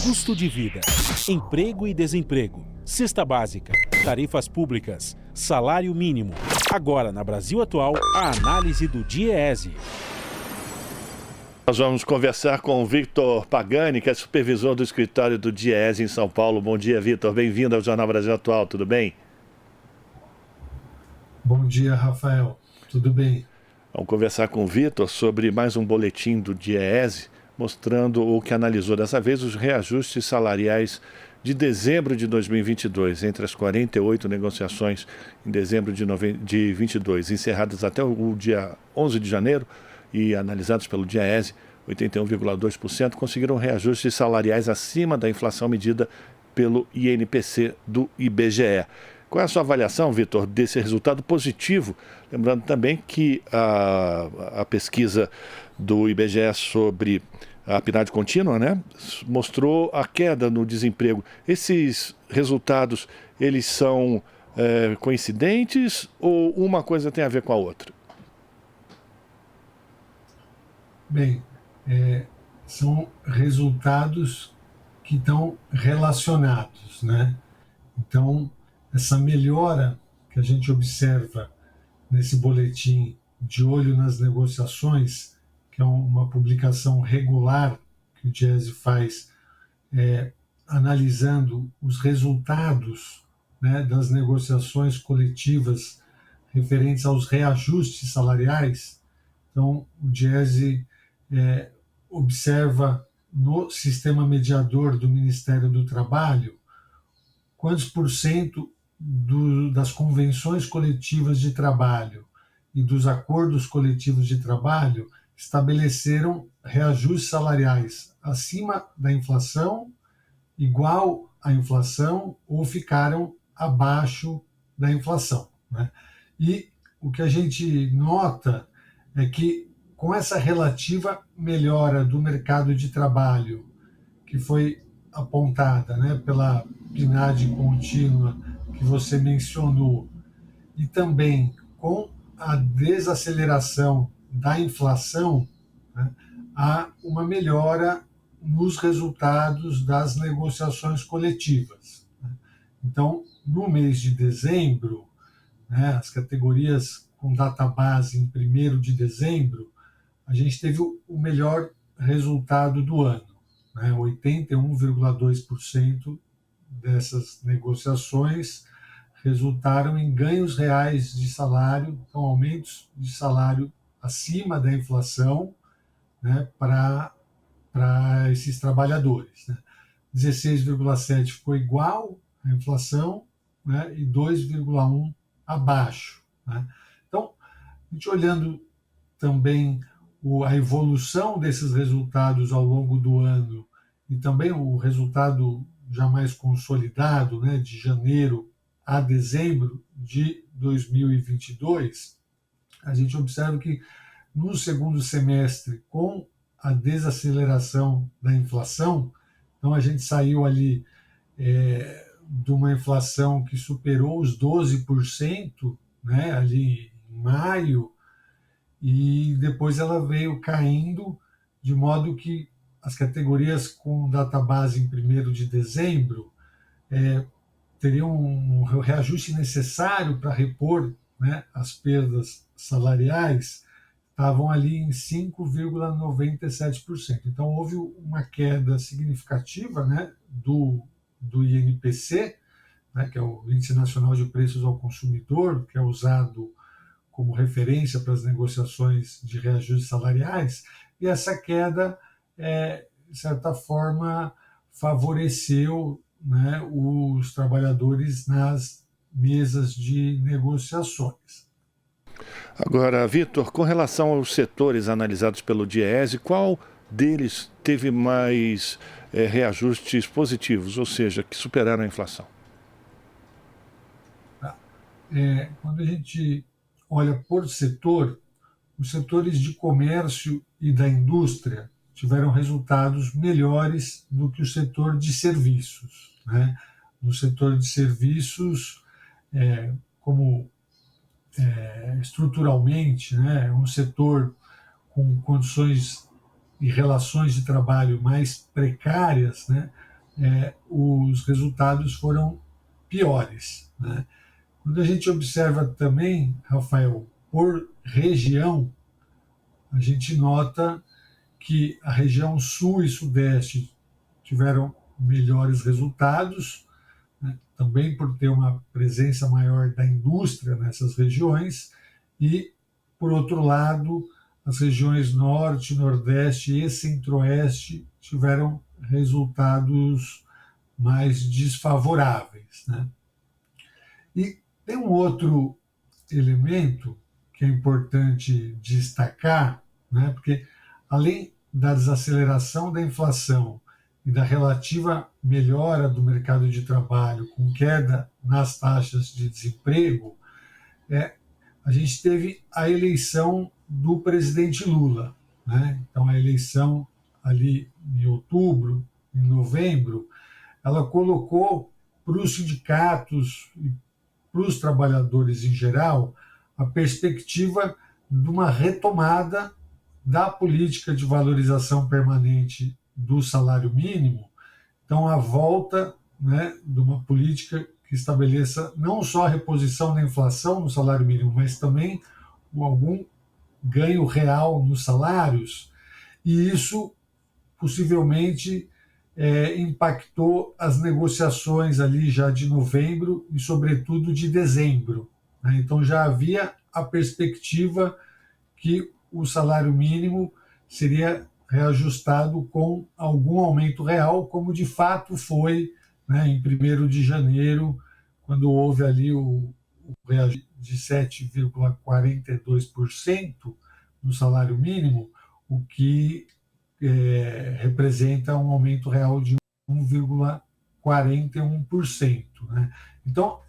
Custo de vida, emprego e desemprego, cesta básica, tarifas públicas, salário mínimo. Agora, na Brasil Atual, a análise do DIEESE. Nós vamos conversar com o Victor Pagani, que é supervisor do escritório do DIEESE em São Paulo. Bom dia, Victor. Bem-vindo ao Jornal Brasil Atual. Tudo bem? Bom dia, Rafael. Tudo bem? Vamos conversar com o Victor sobre mais um boletim do DIEESE, mostrando o que analisou dessa vez os reajustes salariais de dezembro de 2022, entre as 48 negociações em dezembro de 2022, encerradas até o dia 11 de janeiro e analisados pelo DIEESE, 81,2% conseguiram reajustes salariais acima da inflação medida pelo INPC do IBGE. Qual é a sua avaliação, Victor, desse resultado positivo? Lembrando também que a pesquisa do IBGE sobre a PNAD contínua, né, mostrou a queda no desemprego. Esses resultados, eles são coincidentes ou uma coisa tem a ver com a outra? Bem, são resultados que estão relacionados, né? Então, essa melhora que a gente observa nesse boletim De Olho nas Negociações, que é uma publicação regular que o DIEESE faz, analisando os resultados, né, das negociações coletivas referentes aos reajustes salariais. Então, o DIEESE observa no sistema mediador do Ministério do Trabalho quantos por cento das convenções coletivas de trabalho e dos acordos coletivos de trabalho estabeleceram reajustes salariais acima da inflação, igual à inflação ou ficaram abaixo da inflação, né? E o que a gente nota é que com essa relativa melhora do mercado de trabalho que foi apontada, né, pela PNAD contínua que você mencionou, e também com a desaceleração da inflação, né, há uma melhora nos resultados das negociações coletivas. Então, no mês de dezembro, né, as categorias com data base em 1º de dezembro, a gente teve o melhor resultado do ano, né, 81,2% dessas negociações resultaram em ganhos reais de salário, então aumentos de salário acima da inflação, né, para esses trabalhadores, né. 16,7% ficou igual à inflação, né, e 2,1% abaixo, né. Então, a gente olhando também a evolução desses resultados ao longo do ano e também o resultado já mais consolidado, né, de janeiro a dezembro de 2022, a gente observa que no segundo semestre, com a desaceleração da inflação, então a gente saiu ali de uma inflação que superou os 12%, né, ali em maio, e depois ela veio caindo, de modo que as categorias com data base em 1º de dezembro teriam um reajuste necessário para repor, né, as perdas salariais, estavam ali em 5,97%. Então, houve uma queda significativa, né, do INPC, né, que é o Índice Nacional de Preços ao Consumidor, que é usado como referência para as negociações de reajustes salariais, e essa queda, de certa forma, favoreceu, né, os trabalhadores nas mesas de negociações. Agora, Victor, com relação aos setores analisados pelo DIEESE, qual deles teve mais reajustes positivos, ou seja, que superaram a inflação? Quando a gente olha por setor, os setores de comércio e da indústria tiveram resultados melhores do que o setor de serviços, né? No setor de serviços, como estruturalmente, né, é um setor com condições e relações de trabalho mais precárias, né, os resultados foram piores, né? Quando a gente observa também, Rafael, por região, a gente nota que a região sul e sudeste tiveram melhores resultados, né, também por ter uma presença maior da indústria nessas regiões, e, por outro lado, as regiões norte, nordeste e centro-oeste tiveram resultados mais desfavoráveis, né? E tem um outro elemento que é importante destacar, né, porque além da desaceleração da inflação e da relativa melhora do mercado de trabalho com queda nas taxas de desemprego, a gente teve a eleição do presidente Lula, né? Então, a eleição ali em outubro, em novembro, ela colocou para os sindicatos e para os trabalhadores em geral a perspectiva de uma retomada da política de valorização permanente do salário mínimo. Então, a volta, né, de uma política que estabeleça não só a reposição da inflação no salário mínimo, mas também algum ganho real nos salários, e isso possivelmente impactou as negociações ali já de novembro e, sobretudo, de dezembro, né? Então, já havia a perspectiva que o salário mínimo seria reajustado com algum aumento real, como de fato foi, né, em 1º de janeiro, quando houve ali o reajuste de 7,42% no salário mínimo, o que representa um aumento real de 1,41%. Né? Então,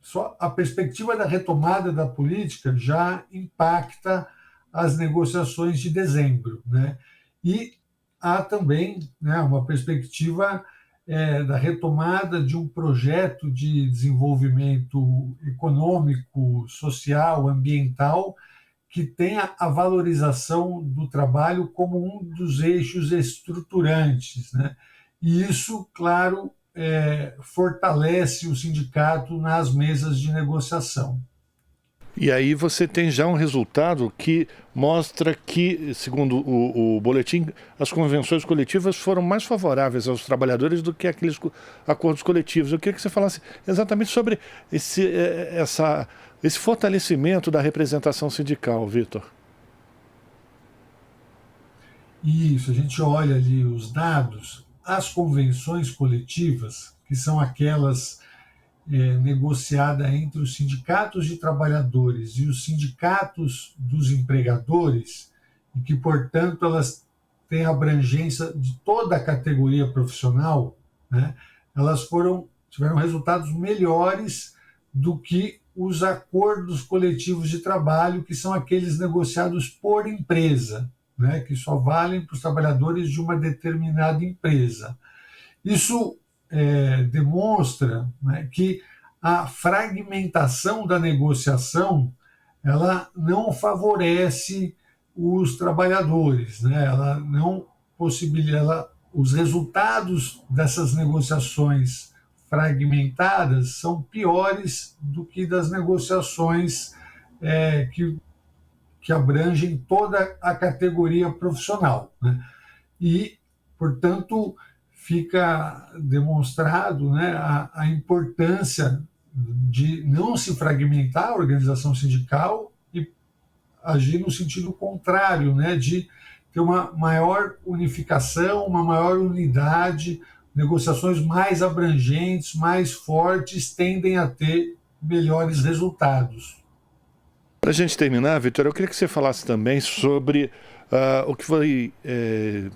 só a perspectiva da retomada da política já impacta as negociações de dezembro, né? E há também, né, uma perspectiva da retomada de um projeto de desenvolvimento econômico, social, ambiental, que tenha a valorização do trabalho como um dos eixos estruturantes, né? E isso, claro, fortalece o sindicato nas mesas de negociação. E aí você tem já um resultado que mostra que, segundo o boletim, as convenções coletivas foram mais favoráveis aos trabalhadores do que aqueles acordos coletivos. Eu queria que você falasse exatamente sobre esse fortalecimento da representação sindical, Vitor. Isso, a gente olha ali os dados, as convenções coletivas, que são aquelas negociada entre os sindicatos de trabalhadores e os sindicatos dos empregadores, e que, portanto, elas têm abrangência de toda a categoria profissional, né? Elas tiveram resultados melhores do que os acordos coletivos de trabalho, que são aqueles negociados por empresa, né? Que só valem para os trabalhadores de uma determinada empresa. Isso demonstra, né, que a fragmentação da negociação ela não favorece os trabalhadores, né? Ela não possibilita, os resultados dessas negociações fragmentadas são piores do que das negociações que abrangem toda a categoria profissional, né? E, portanto, fica demonstrado, né, a importância de não se fragmentar a organização sindical e agir no sentido contrário, né, de ter uma maior unificação, uma maior unidade, negociações mais abrangentes, mais fortes, tendem a ter melhores resultados. Para a gente terminar, Vitor, eu queria que você falasse também sobre o que foi,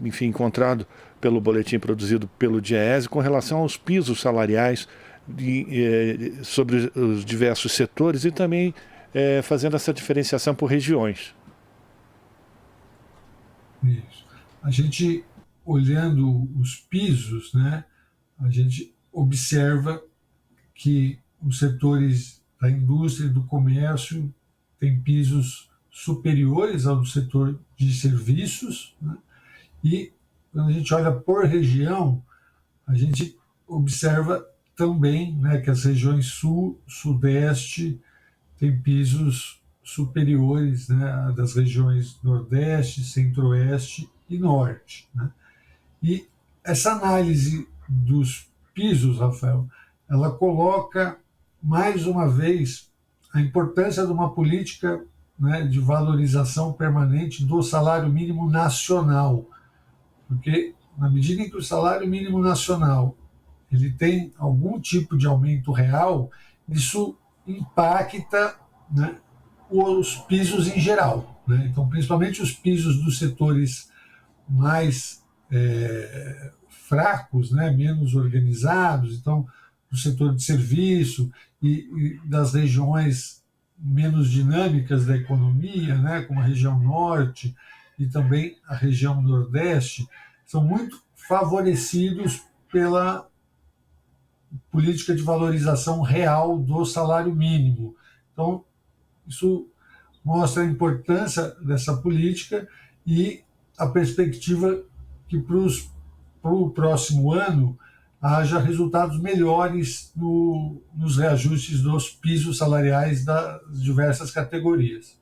enfim, encontrado pelo boletim produzido pelo DIEESE com relação aos pisos salariais sobre os diversos setores e também fazendo essa diferenciação por regiões. Isso. A gente, olhando os pisos, né, a gente observa que os setores da indústria e do comércio têm pisos superiores ao do setor de serviços, né? E quando a gente olha por região, a gente observa também, né, que as regiões sul, sudeste têm pisos superiores, né, das regiões nordeste, centro-oeste e norte, né? E essa análise dos pisos, Rafael, ela coloca mais uma vez a importância de uma política, né, de valorização permanente do salário mínimo nacional, porque na medida em que o salário mínimo nacional ele tem algum tipo de aumento real, isso impacta, né, os pisos em geral, né? Então, principalmente os pisos dos setores mais fracos, né, menos organizados, então, do setor de serviço e das regiões menos dinâmicas da economia, né, como a região norte e também a região nordeste, são muito favorecidos pela política de valorização real do salário mínimo. Então, isso mostra a importância dessa política e a perspectiva que para o próximo ano haja resultados melhores nos reajustes dos pisos salariais das diversas categorias.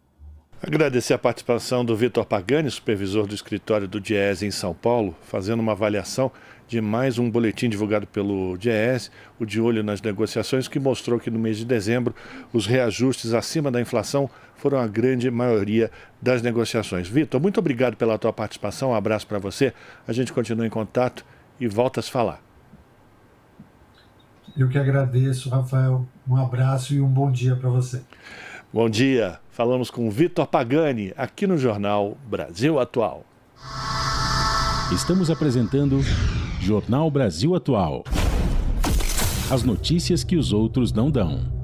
Agradecer a participação do Vitor Pagani, supervisor do escritório do DIEESE em São Paulo, fazendo uma avaliação de mais um boletim divulgado pelo DIEESE, o De Olho nas Negociações, que mostrou que no mês de dezembro os reajustes acima da inflação foram a grande maioria das negociações. Vitor, muito obrigado pela tua participação, um abraço para você, a gente continua em contato e volta a se falar. Eu que agradeço, Rafael, um abraço e um bom dia para você. Bom dia, falamos com Vitor Pagani, aqui no Jornal Brasil Atual. Estamos apresentando Jornal Brasil Atual. As notícias que os outros não dão.